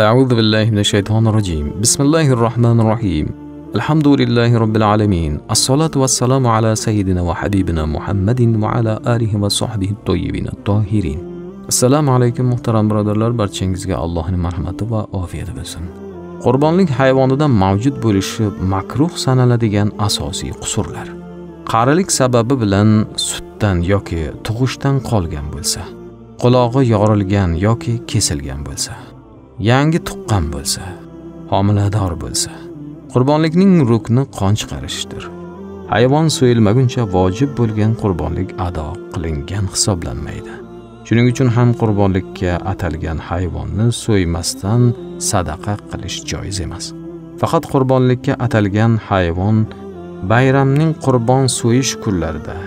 أعوذ بالله من الشيطان الرجيم. بسم الله الرحمن الرحيم. الحمد لله رب العالمين. الصلاة والسلام على سيدنا وحبيبنا محمد وعلى آله وصحبه الطيبين الطاهرين. Assalomu alaykum muhtaram birodarlar, barchangizga Allohning marhamati va ofiyati bo'lsin. Qurbonlik hayvonida mavjud bo'lishi makruh sanaladigan asosiy qusurlar. Qarilik sababi bilan sutdan yoki tug'ishdan qolgan bo'lsa, qulog'i yorilgan yoki kesilgan bo'lsa, yangi tuqqan bo'lsa, homilador bo'lsa, qurbonlikning rukni qon chiqarishdir. Hayvon so'yilmaguncha vojib bo'lgan qurbonlik ado qilingan hisoblanmaydi. Shuning uchun ham qurbonlikka atalgan hayvonni so'ymasdan sadaqa qilish joiz emas. Faqat qurbonlikka atalgan hayvon bayramning qurbon so'yish kunlarida,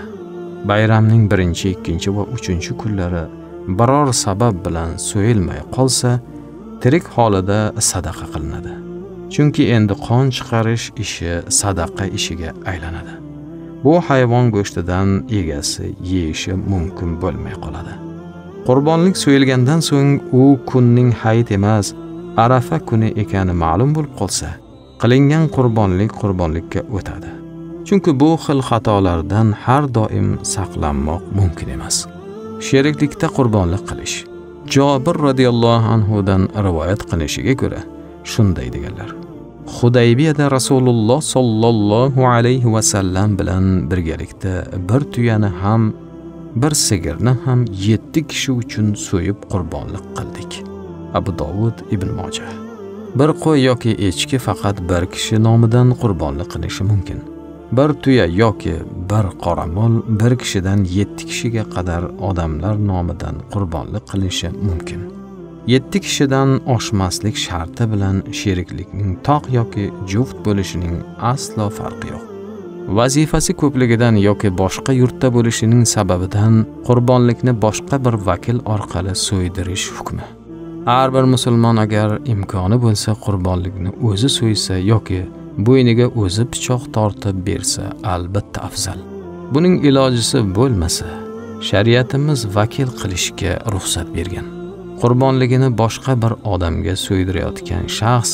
bayramning 1, 2 va 3 kunlari biror sabab bilan so'yilmay qolsa, tirik holida sadaqa qilinadi. Chunki endi qon chiqarish ishi sadaqa ishiga aylanadi. Bu hayvon go'shtidan egasi yeyishi mumkin bo'lmay qoladi. Qurbonlik so'yilgandan so'ng u kunning hayit emas, Arafa kuni ekani ma'lum bo'lib qolsa, qilingan qurbonlikka o'tadi. Chunki bu xil xatolardan har doim saqlanmoq mumkin emas. Sheriklikda qurbonlik qilish. Jobir radhiyallohu anhu dan rivoyat qilishiga ko'ra shunday deganlar: Hudaybiyada Rasululloh sollallohu alayhi va sallam bilan birgalikda bir tuyani ham, bir sigirni ham 7 kishi uchun so'yib qurbonlik qildik. Abu Dovud ibn Mojah. Bir qo'y yoki echki faqat bir kishi nomidan qurbonlik qilishi mumkin. Bir tuya yoki bir qoramol bir kishidan 7 kishiga qadar odamlar nomidan qurbonlik qilishi mumkin. 7 kishidan oshmaslik sharti bilan sheriklikning toq yoki juft bo'lishining aslo farqi yo'q. Vazifasi ko'pligidan yoki boshqa yurtda bo'lishining sababidan qurbonlikni boshqa bir vakil orqali so'ydirish hukmi. Har bir musulmon agar imkoni bo'lsa qurbonlikni o'zi so'ysa yoki bo'yniga o'zi pichoq tortib bersa albatta afzal. Buning ilojisi bo'lmasa, shariatimiz vakil qilishga ruxsat bergan. Qurbonligini boshqa bir odamga so'ydirayotgan shaxs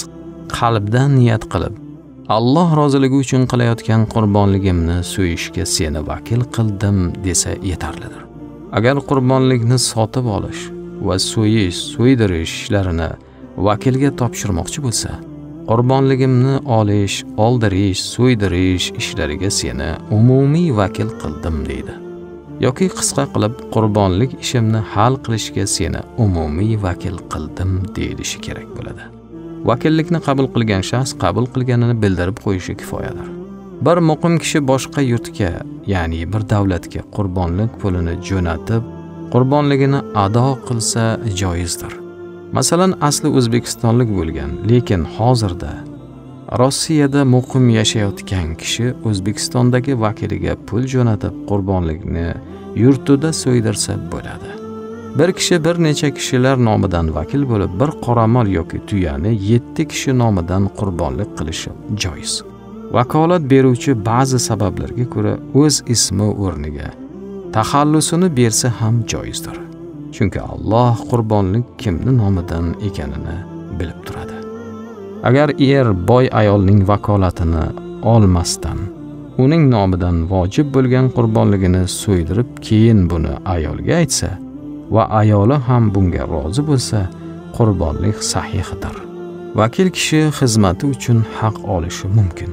qalbdan niyat qilib, Alloh roziligi uchun qilayotgan qurbonligimni so'yishga seni vakil qildim desa yetarlidir. Agar qurbonlikni sotib olish va so'ydirish ishlarini vakilga topshirmoqchi bo'lsa, qurbonligimni olish, oldirish, so'ydirish ishlariga seni umumiy vakil qildim deydi. Yoki qisqa qilib qurbonlik ishimni hal qilishga seni umumiy vakil qildim deyilishi kerak bo'ladi. Vakillikni qabul qilgan shaxs qabul qilganini bildirib qo'yishi kifoyadir. Bir muqim kishi boshqa yurtga, ya'ni bir davlatga qurbonlik pulini jo'natib, qurbonligini ado qilsa joizdir. Masalan, asli O'zbekistonlik bo'lgan, lekin hozirda Rossiyada muqim yashayotgan kishi O'zbekistondagi vakiliga pul jo'natib qurbonlikni yurtida so'ydirsa bo'ladi. Bir kishi bir necha kishilar nomidan vakil bo'lib, bir qoramol yoki tuyani 7 kishi nomidan qurbonlik qilishi joiz. Vakolat beruvchi ba'zi sabablarga ko'ra o'z ismi o'rniga taxallusini bersa ham joizdir. Chunki Alloh qurbonlik kimning nomidan ekanini bilib turadi. Agar boy ayolning vakolatini olmasdan uning nomidan vojib bo'lgan qurbonligini so'ydirib, keyin buni ayolga aytsa va ayoli ham bunga rozi bo'lsa, qurbonlik sahihdir. Vakil kishi xizmati uchun haq olishi mumkin.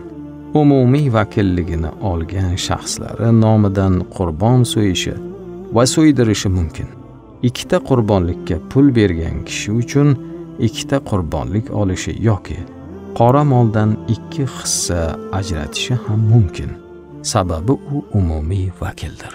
Umumiy vakilligini olgan shaxslari nomidan qurbon so'yishi va so'ydirishi mumkin. 2 qurbonlikka pul bergan kishi uchun 2 qurbonlik olishi yoki qora moldan 2 hissa ajratishi ham mumkin. Sababi u umumiy vakildir.